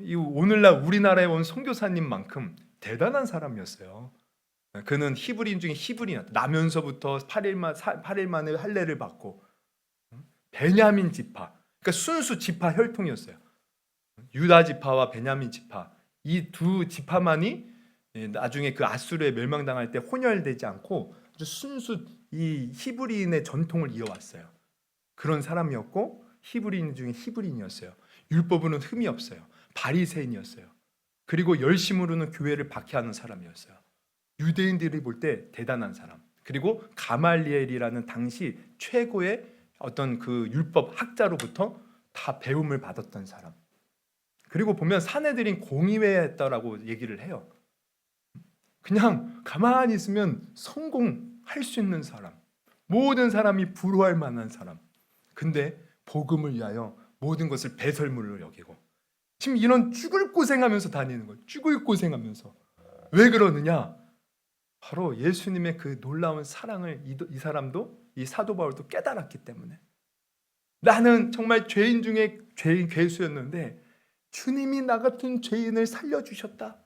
이 오늘날 우리나라에 온 선교사님만큼 대단한 사람이었어요. 그는 히브리인 중에 히브리인, 나면서부터 8일 만에 할례를 받고 베냐민 지파, 그러니까 순수 지파 혈통이었어요. 유다 지파와 베냐민 지파, 이 두 지파만이 나중에 그 아수르에 멸망당할 때 혼혈되지 않고 아주 순수 이 히브리인의 전통을 이어왔어요. 그런 사람이었고 히브리인 중에 히브리인이었어요. 율법으로는 흠이 없어요. 바리새인이었어요. 그리고 열심으로는 교회를 박해하는 사람이었어요. 유대인들이 볼 때 대단한 사람. 그리고 가말리엘이라는 당시 최고의 어떤 그 율법 학자로부터 다 배움을 받았던 사람. 그리고 보면 사내들인 공의회에 했다라고 얘기를 해요. 그냥 가만히 있으면 성공할 수 있는 사람, 모든 사람이 부러워할 만한 사람. 근데 복음을 위하여 모든 것을 배설물로 여기고 지금 이런 죽을 고생하면서 다니는 거예요. 죽을 고생하면서. 왜 그러느냐? 바로 예수님의 그 놀라운 사랑을 이 사람도, 이 사도 바울도 깨달았기 때문에. 나는 정말 죄인 중에 죄인 괴수였는데 주님이 나 같은 죄인을 살려주셨다.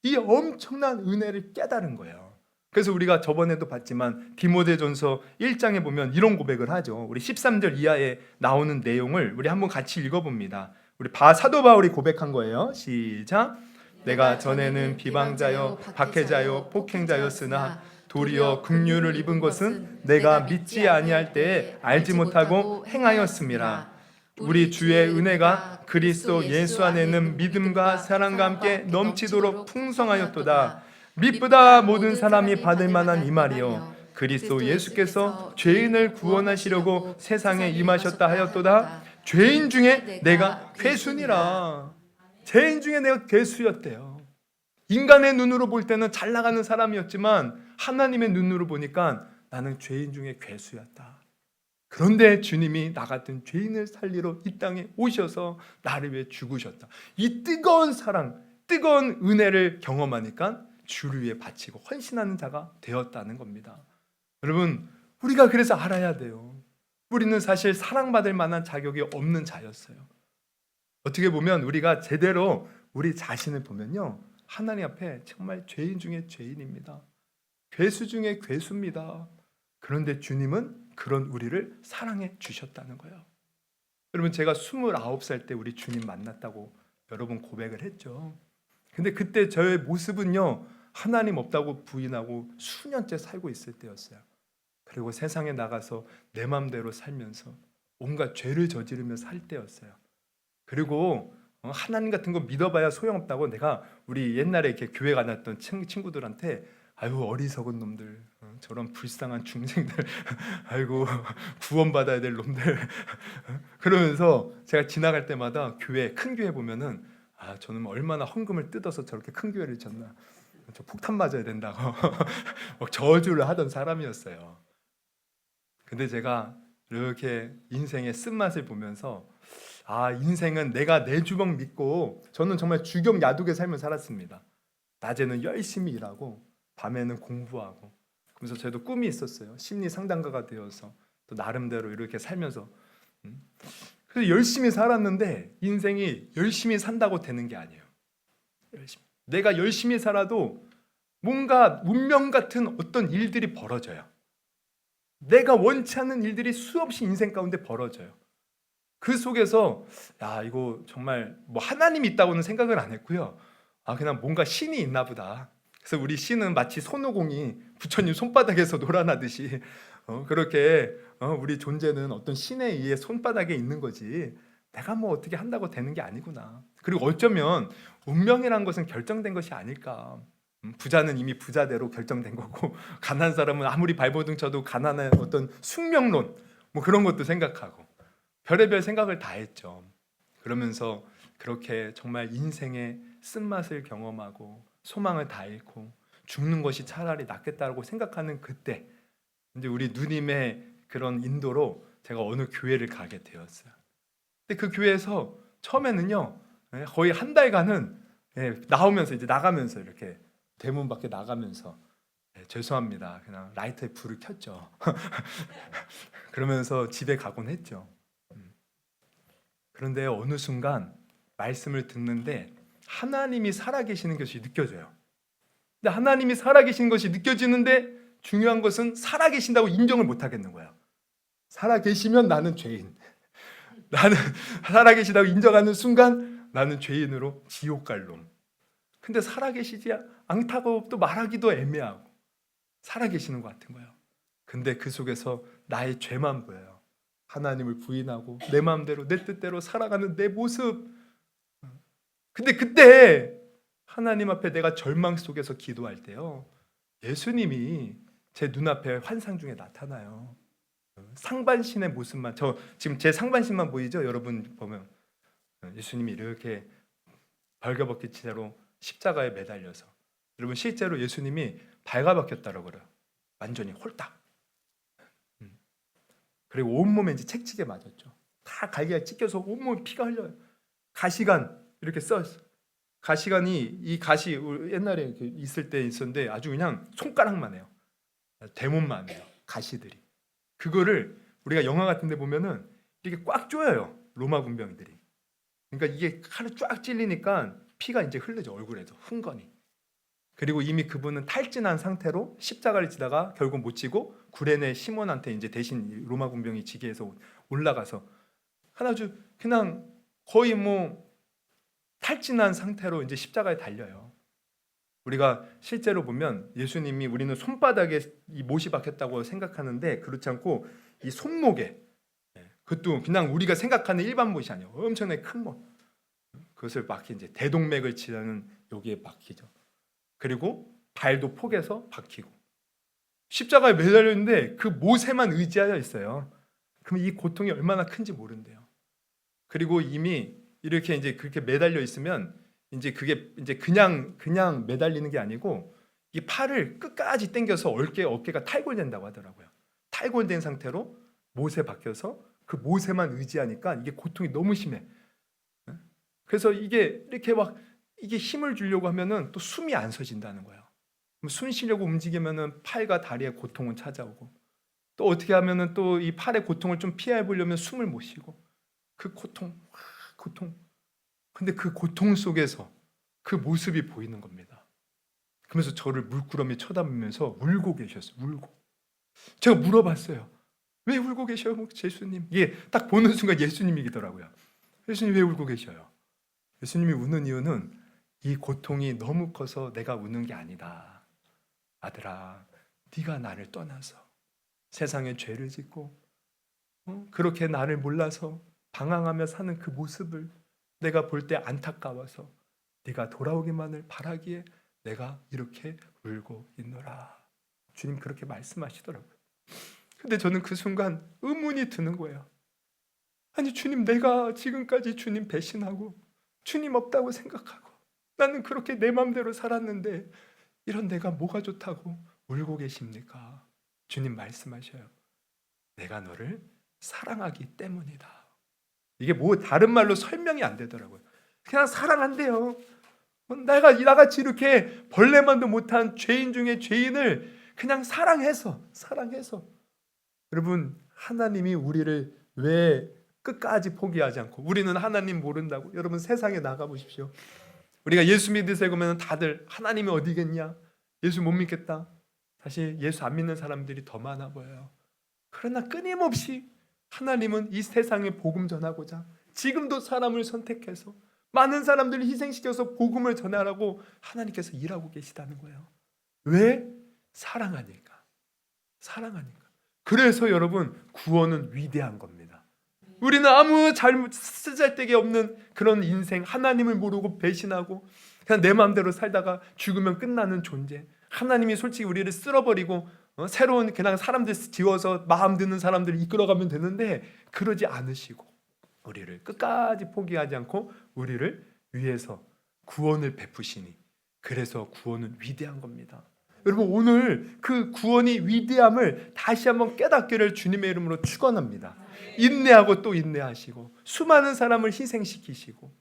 이 엄청난 은혜를 깨달은 거예요. 그래서 우리가 저번에도 봤지만 디모데전서 1장에 보면 이런 고백을 하죠. 우리 13절 이하에 나오는 내용을 우리 한번 같이 읽어봅니다. 우리 사도 바울이 고백한 거예요. 시작. 내가 전에는 비방자요 박해자요 폭행자였으나 도리어 긍휼을 입은 것은 내가 믿지 아니할 때에 알지 못하고 행하였음이라. 우리 주의 은혜가 그리스도 예수 안에는 믿음과 사랑과 함께 넘치도록 풍성하였도다. 믿보다 모든 사람이 받을 만한 이 말이요 그리스도 예수께서 죄인을 구원하시려고 세상에 임하셨다 하였도다. 죄인 중에 내가 괴수니라. 죄인 중에 내가 괴수였대요. 인간의 눈으로 볼 때는 잘 나가는 사람이었지만 하나님의 눈으로 보니까 나는 죄인 중에 괴수였다. 그런데 주님이 나 같은 죄인을 살리러 이 땅에 오셔서 나를 위해 죽으셨다. 이 뜨거운 사랑, 뜨거운 은혜를 경험하니까 주를 위해 바치고 헌신하는 자가 되었다는 겁니다. 여러분, 우리가 그래서 알아야 돼요. 우리는 사실 사랑받을 만한 자격이 없는 자였어요. 어떻게 보면 우리가 제대로 우리 자신을 보면요, 하나님 앞에 정말 죄인 중에 죄인입니다. 괴수 중에 괴수입니다. 그런데 주님은 그런 우리를 사랑해 주셨다는 거예요. 여러분, 제가 29살 때 우리 주님 만났다고 여러 번 고백을 했죠. 근데 그때 저의 모습은요, 하나님 없다고 부인하고 수년째 살고 있을 때였어요. 그리고 세상에 나가서 내 맘대로 살면서 온갖 죄를 저지르며 살 때였어요. 그리고 하나님 같은 거 믿어봐야 소용없다고 내가 우리 옛날에 이렇게 교회 다녔던 친구들한테 아유 어리석은 놈들, 저런 불쌍한 중생들, 아이고 구원받아야 될 놈들 그러면서 제가 지나갈 때마다 큰 교회 보면은 아 저는 얼마나 헌금을 뜯어서 저렇게 큰 교회를 졌나, 저 폭탄 맞아야 된다고 막 저주를 하던 사람이었어요. 근데 제가 이렇게 인생의 쓴맛을 보면서 아 인생은 내가 내 주먹 믿고, 저는 정말 주경 야독의 삶을 살았습니다. 낮에는 열심히 일하고 밤에는 공부하고, 그래서 저도 꿈이 있었어요. 심리 상담가가 되어서 또 나름대로 이렇게 살면서 그래서 열심히 살았는데 인생이 열심히 산다고 되는 게 아니에요. 내가 열심히 살아도 뭔가 운명 같은 어떤 일들이 벌어져요. 내가 원치 않는 일들이 수없이 인생 가운데 벌어져요. 그 속에서 야 이거 정말 뭐 하나님이 있다고는 생각을 안 했고요. 아 그냥 뭔가 신이 있나 보다. 그래서 우리 신은 마치 손오공이 부처님 손바닥에서 놀아나듯이 그렇게 우리 존재는 어떤 신에 의해 손바닥에 있는 거지 내가 뭐 어떻게 한다고 되는 게 아니구나. 그리고 어쩌면 운명이란 것은 결정된 것이 아닐까. 부자는 이미 부자대로 결정된 거고 가난한 사람은 아무리 발버둥 쳐도 가난한 어떤 숙명론 뭐 그런 것도 생각하고 별의별 생각을 다 했죠. 그러면서 그렇게 정말 인생의 쓴맛을 경험하고 소망을 다 잃고 죽는 것이 차라리 낫겠다고 생각하는 그때 이제 우리 누님의 그런 인도로 제가 어느 교회를 가게 되었어요. 근데 그 교회에서 처음에는요 거의 한 달간은 나오면서 이제 나가면서 이렇게 대문 밖에 나가면서 죄송합니다 그냥 라이터에 불을 켰죠. 그러면서 집에 가곤 했죠. 그런데 어느 순간 말씀을 듣는데 하나님이 살아계시는 것이 느껴져요. 근데 하나님이 살아계신 것이 느껴지는데 중요한 것은 살아계신다고 인정을 못 하겠는 거예요. 살아계시면 나는 죄인, 나는 살아계시다고 인정하는 순간 나는 죄인으로 지옥 갈 놈. 근데 살아계시지 않다고 또 말하기도 애매하고 살아계시는 것 같은 거예요. 근데 그 속에서 나의 죄만 보여요. 하나님을 부인하고 내 마음대로 내 뜻대로 살아가는 내 모습. 근데 그때 하나님 앞에 내가 절망 속에서 기도할 때요 예수님이 제 눈앞에 환상 중에 나타나요. 상반신의 모습만, 저 지금 제 상반신만 보이죠? 여러분 보면 예수님이 이렇게 벌거벗긴 채로 십자가에 매달려서, 여러분 실제로 예수님이 발가벗겼다고 그래요. 완전히 홀딱. 그리고 온몸에 이제 책치게 맞았죠. 다 갈기가 찢겨서 온몸에 피가 흘려요. 가시관 이렇게 써있어. 가시관이, 이 가시 옛날에 있을 때 있었는데 아주 그냥 손가락만 해요. 대문만 해요. 가시들이. 그거를 우리가 영화 같은 데 보면은 이렇게 꽉 조여요. 로마 군병들이. 그러니까 이게 칼을 쫙 찔리니까 피가 이제 흐르죠. 얼굴에도 흥건히. 그리고 이미 그분은 탈진한 상태로 십자가를 지다가 결국 못 지고 구레네 시몬한테 이제 대신 로마 군병이 지게해서 올라가서 아주 그냥 거의 뭐 탈진한 상태로 이제 십자가에 달려요. 우리가 실제로 보면 예수님이, 우리는 손바닥에 이 못이 박혔다고 생각하는데 그렇지 않고 이 손목에, 그것도 그냥 우리가 생각하는 일반 못이 아니에요. 엄청나게 큰 못. 그것을 막히 이제 대동맥을 치는 여기에 박히죠. 그리고 발도 폭에서 박히고 십자가에 매달려 있는데 그 못에만 의지하여 있어요. 그럼 이 고통이 얼마나 큰지 모른대요. 그리고 이미 이렇게 이제 그렇게 매달려 있으면 이제 그게 이제 그냥 매달리는 게 아니고 이 팔을 끝까지 당겨서 어깨가 탈골된다고 하더라고요. 탈골된 상태로 못에 박혀서 그 못에만 의지하니까 이게 고통이 너무 심해. 그래서 이게 이렇게 막 이게 힘을 주려고 하면은 또 숨이 안 서진다는 거예요. 숨 쉬려고 움직이면은 팔과 다리에 고통은 찾아오고, 또 어떻게 하면은 또 이 팔의 고통을 좀 피해 보려면 숨을 못 쉬고, 그 고통. 근데 그 고통 속에서 그 모습이 보이는 겁니다. 그러면서 저를 물끄러미 쳐다보면서 울고 계셨어요. 울고. 제가 물어봤어요. 왜 울고 계셔요, 예수님? 이게 딱 보는 순간 예수님이더라고요. 예수님 왜 울고 계셔요? 예수님이 우는 이유는 이 고통이 너무 커서 내가 우는 게 아니다. 아들아, 네가 나를 떠나서 세상에 죄를 짓고 그렇게 나를 몰라서 방황하며 사는 그 모습을 내가 볼 때 안타까워서 네가 돌아오기만을 바라기에 내가 이렇게 울고 있노라. 주님 그렇게 말씀하시더라고요. 근데 저는 그 순간 의문이 드는 거예요. 아니 주님, 내가 지금까지 주님 배신하고 주님 없다고 생각하고 나는 그렇게 내 마음대로 살았는데 이런 내가 뭐가 좋다고 울고 계십니까? 주님 말씀하셔요. 내가 너를 사랑하기 때문이다. 이게 뭐 다른 말로 설명이 안 되더라고요. 그냥 사랑한대요. 내가 나같이 이렇게 벌레만도 못한 죄인 중에 죄인을 그냥 사랑해서. 여러분, 하나님이 우리를 왜 끝까지 포기하지 않고, 우리는 하나님 모른다고? 여러분, 세상에 나가 보십시오. 우리가 예수 믿으세요 그러면 다들 하나님이 어디겠냐? 예수 못 믿겠다. 사실 예수 안 믿는 사람들이 더 많아 보여요. 그러나 끊임없이 하나님은 이 세상에 복음 전하고자 지금도 사람을 선택해서 많은 사람들을 희생시켜서 복음을 전하라고 하나님께서 일하고 계시다는 거예요. 왜? 사랑하니까. 그래서 여러분, 구원은 위대한 겁니다. 우리는 아무 잘못 쓰잘데기 없는 그런 인생, 하나님을 모르고 배신하고 그냥 내 마음대로 살다가 죽으면 끝나는 존재, 하나님이 솔직히 우리를 쓸어버리고 새로운 그냥 사람들 지워서 마음 드는 사람들을 이끌어가면 되는데 그러지 않으시고 우리를 끝까지 포기하지 않고 우리를 위해서 구원을 베푸시니, 그래서 구원은 위대한 겁니다. 여러분, 오늘 그 구원이 위대함을 다시 한번 깨닫기를 주님의 이름으로 축원합니다. 인내하고 또 인내하시고 수많은 사람을 희생시키시고,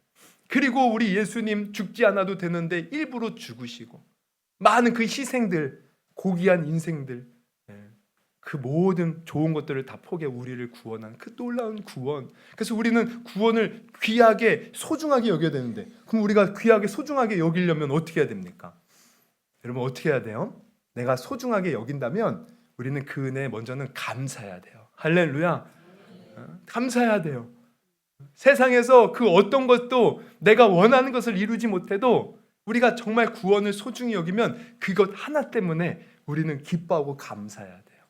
그리고 우리 예수님 죽지 않아도 되는데 일부러 죽으시고, 많은 그 희생들, 고귀한 인생들, 그 모든 좋은 것들을 다 포기해 우리를 구원한 그 놀라운 구원. 그래서 우리는 구원을 귀하게 소중하게 여겨야 되는데, 그럼 우리가 귀하게 소중하게 여기려면 어떻게 해야 됩니까? 여러분, 어떻게 해야 돼요? 내가 소중하게 여긴다면 우리는 그 은혜에 먼저는 감사해야 돼요. 할렐루야. 감사해야 돼요. 세상에서 그 어떤 것도 내가 원하는 것을 이루지 못해도 우리가 정말 구원을 소중히 여기면 그것 하나 때문에 우리는 기뻐하고 감사해야 돼요.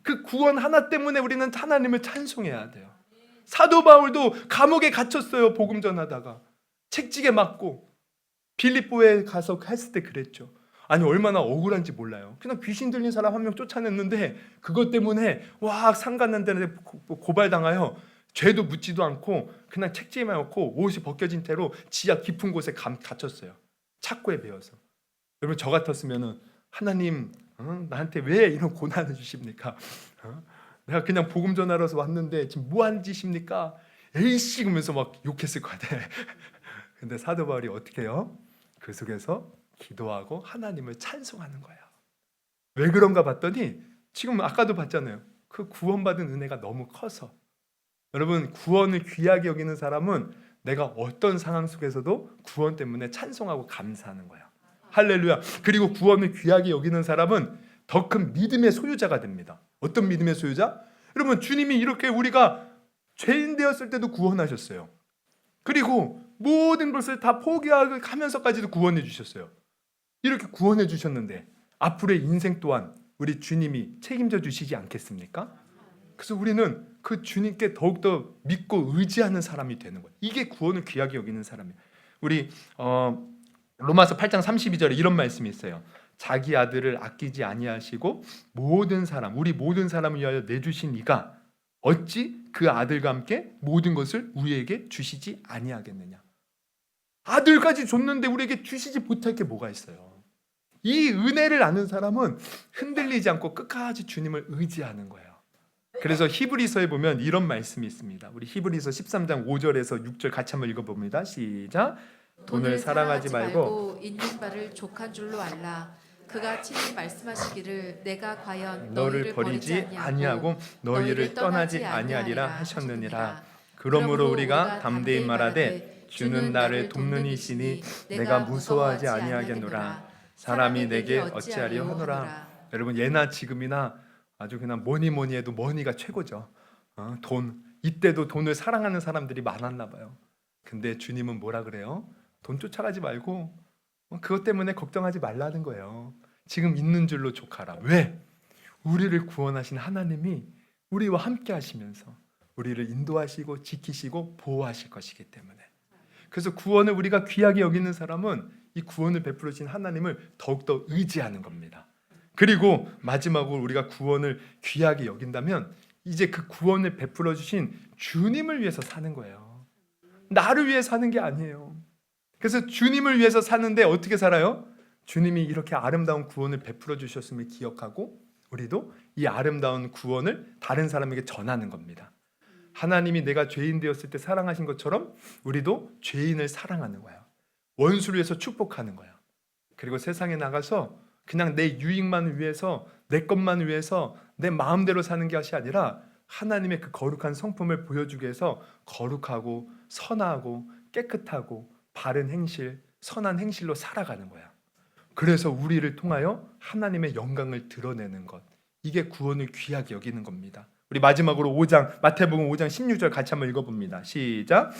그 구원 하나 때문에 우리는 하나님을 찬송해야 돼요. 사도 바울도 감옥에 갇혔어요. 복음 전하다가 책찍에 맞고 빌립보에 가서 했을 때 그랬죠. 아니 얼마나 억울한지 몰라요. 그냥 귀신 들린 사람 한 명 쫓아냈는데 그것 때문에 와 상갔는데 고발당하여 죄도 묻지도 않고 그냥 책찍에만 넣고 옷이 벗겨진 채로 지하 깊은 곳에 갇혔어요. 착고에 베어서. 여러분, 저 같았으면은 하나님 나한테 왜 이런 고난을 주십니까? 내가 그냥 복음 전하러서 왔는데 지금 뭐 하는 짓입니까? 에이씨 그러면서 막 욕했을 것 같아. 근데 사도 바울이 어떻게 해요? 그 속에서 기도하고 하나님을 찬송하는 거예요. 왜 그런가 봤더니 지금 아까도 봤잖아요. 그 구원받은 은혜가 너무 커서. 여러분, 구원을 귀하게 여기는 사람은 내가 어떤 상황 속에서도 구원 때문에 찬송하고 감사하는 거예요. 할렐루야. 그리고 구원을 귀하게 여기는 사람은 더 큰 믿음의 소유자가 됩니다. 어떤 믿음의 소유자? 여러분, 주님이 이렇게 우리가 죄인 되었을 때도 구원하셨어요. 그리고 모든 것을 다 포기하면서까지도 구원해 주셨어요. 이렇게 구원해 주셨는데 앞으로의 인생 또한 우리 주님이 책임져 주시지 않겠습니까? 그래서 우리는 그 주님께 더욱더 믿고 의지하는 사람이 되는 거예요. 이게 구원을 귀하게 여기는 사람이에요. 우리 로마서 8장 32절에 이런 말씀이 있어요. 자기 아들을 아끼지 아니하시고 모든 사람, 우리 모든 사람을 위하여 내주신 이가 어찌 그 아들과 함께 모든 것을 우리에게 주시지 아니하겠느냐. 아들까지 줬는데 우리에게 주시지 못할 게 뭐가 있어요. 이 은혜를 아는 사람은 흔들리지 않고 끝까지 주님을 의지하는 거예요. 그래서 히브리서에 보면 이런 말씀이 있습니다. 우리 히브리서 13장 5절에서 6절 같이 한번 읽어봅니다. 시작. 돈을 사랑하지 말고 있는 바를 족한 줄로 알라. 그가 친히 말씀하시기를 내가 과연 너를 버리지 아니하고 너희를 떠나지 아니하리라 하셨느니라. 그러므로 우리가 담대히 말하되 주는 나를 돕는 이시니 내가 무서워하지 아니하겠노라. 사람이 내게 어찌하려 하노라. 여러분, 예나 지금이나 아주 그냥 뭐니 해도 머니가 최고죠. 돈, 이때도 돈을 사랑하는 사람들이 많았나 봐요. 근데 주님은 뭐라 그래요? 돈 쫓아가지 말고 그것 때문에 걱정하지 말라는 거예요. 지금 있는 줄로 족하라. 왜? 우리를 구원하신 하나님이 우리와 함께 하시면서 우리를 인도하시고 지키시고 보호하실 것이기 때문에. 그래서 구원을 우리가 귀하게 여기는 사람은 이 구원을 베풀어 주신 하나님을 더욱더 의지하는 겁니다. 그리고 마지막으로 우리가 구원을 귀하게 여긴다면 이제 그 구원을 베풀어 주신 주님을 위해서 사는 거예요. 나를 위해 사는 게 아니에요. 그래서 주님을 위해서 사는데 어떻게 살아요? 주님이 이렇게 아름다운 구원을 베풀어 주셨음을 기억하고 우리도 이 아름다운 구원을 다른 사람에게 전하는 겁니다. 하나님이 내가 죄인 되었을 때 사랑하신 것처럼 우리도 죄인을 사랑하는 거예요. 원수를 위해서 축복하는 거예요. 그리고 세상에 나가서 그냥 내 유익만을 위해서, 내 것만을 위해서 내 마음대로 사는 것이 아니라 하나님의 그 거룩한 성품을 보여주기 위해서 거룩하고 선하고 깨끗하고 바른 행실, 선한 행실로 살아가는 거야. 그래서 우리를 통하여 하나님의 영광을 드러내는 것, 이게 구원을 귀하게 여기는 겁니다. 우리 마지막으로 마태복음 5장 16절 같이 한번 읽어봅니다. 시작.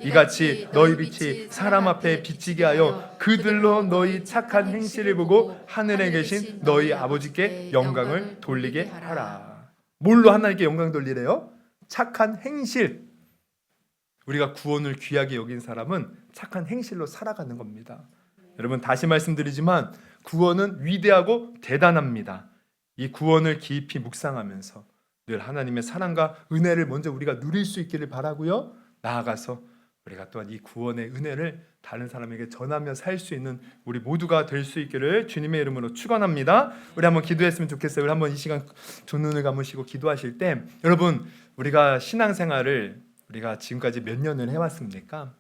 이같이 너희 빛이 사람 앞에 비치게 하여 그들로 너희 착한 행실을 보고 하늘에 계신 너희 아버지께 영광을 돌리게 하라. 뭘로 하나님께 영광 돌리래요? 착한 행실. 우리가 구원을 귀하게 여긴 사람은 착한 행실로 살아가는 겁니다. 여러분, 다시 말씀드리지만 구원은 위대하고 대단합니다. 이 구원을 깊이 묵상하면서 늘 하나님의 사랑과 은혜를 먼저 우리가 누릴 수 있기를 바라고요. 나아가서 우리가 또한 이 구원의 은혜를 다른 사람에게 전하며 살 수 있는 우리 모두가 될 수 있기를 주님의 이름으로 축원합니다. 우리 한번 기도했으면 좋겠어요. 우리 한번 이 시간 두 눈을 감으시고 기도하실 때, 여러분, 우리가 신앙생활을 우리가 지금까지 몇 년을 해왔습니까?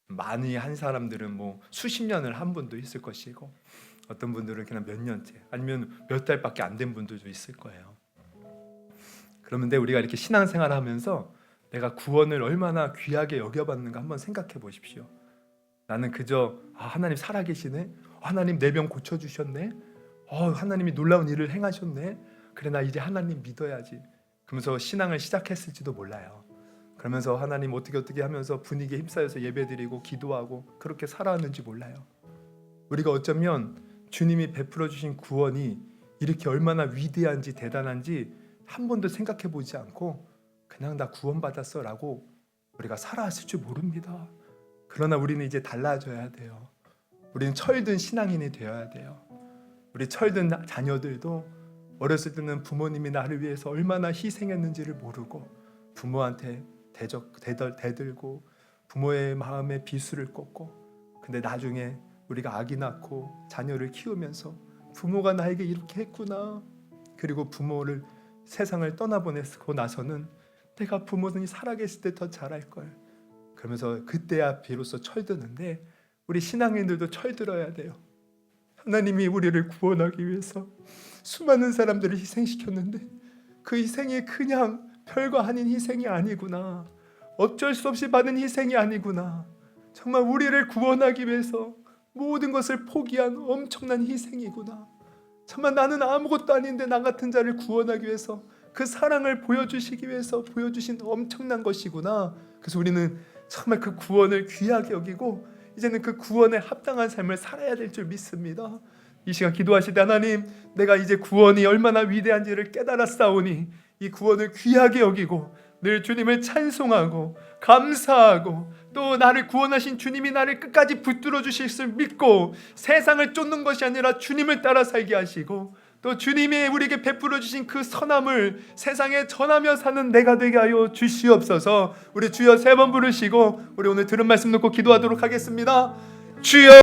많이 한 사람들은 뭐 수십 년을 한 분도 있을 것이고, 어떤 분들은 그냥 몇 년째 아니면 몇 달밖에 안 된 분들도 있을 거예요. 그런데 우리가 이렇게 신앙생활을 하면서 내가 구원을 얼마나 귀하게 여겨봤는가 한번 생각해 보십시오. 나는 그저 하나님 살아계시네, 하나님 내 병 고쳐주셨네, 하나님이 놀라운 일을 행하셨네, 그래 나 이제 하나님 믿어야지, 그러면서 신앙을 시작했을지도 몰라요. 그러면서 하나님 어떻게 하면서 분위기에 휩싸여서 예배드리고 기도하고 그렇게 살아왔는지 몰라요. 우리가 어쩌면 주님이 베풀어 주신 구원이 이렇게 얼마나 위대한지 대단한지 한 번도 생각해 보지 않고 그냥 나 구원받았어 라고 우리가 살아왔을 줄 모릅니다. 그러나 우리는 이제 달라져야 돼요. 우리는 철든 신앙인이 되어야 돼요. 우리 철든 자녀들도 어렸을 때는 부모님이 나를 위해서 얼마나 희생했는지를 모르고 부모한테 대들고 부모의 마음에 비수를 꽂고, 근데 나중에 우리가 아기 낳고 자녀를 키우면서 부모가 나에게 이렇게 했구나, 그리고 부모를 세상을 떠나보내고 나서는 내가 부모님이 살아계실 때 더 잘할걸, 그러면서 그때야 비로소 철드는데 우리 신앙인들도 철들어야 돼요. 하나님이 우리를 구원하기 위해서 수많은 사람들을 희생시켰는데 그 희생이 그냥 별거 아닌 희생이 아니구나, 어쩔 수 없이 받은 희생이 아니구나, 정말 우리를 구원하기 위해서 모든 것을 포기한 엄청난 희생이구나, 정말 나는 아무것도 아닌데 나 같은 자를 구원하기 위해서 그 사랑을 보여주시기 위해서 보여주신 엄청난 것이구나. 그래서 우리는 정말 그 구원을 귀하게 여기고 이제는 그 구원에 합당한 삶을 살아야 될 줄 믿습니다. 이 시간 기도하실 때, 하나님, 내가 이제 구원이 얼마나 위대한지를 깨달았사오니 이 구원을 귀하게 여기고 늘 주님을 찬송하고 감사하고, 또 나를 구원하신 주님이 나를 끝까지 붙들어 주실 줄 믿고 세상을 쫓는 것이 아니라 주님을 따라 살게 하시고, 또 주님이 우리에게 베풀어 주신 그 선함을 세상에 전하며 사는 내가 되게 하여 주시옵소서. 우리 주여 세 번 부르시고 우리 오늘 들은 말씀 놓고 기도하도록 하겠습니다. 주여.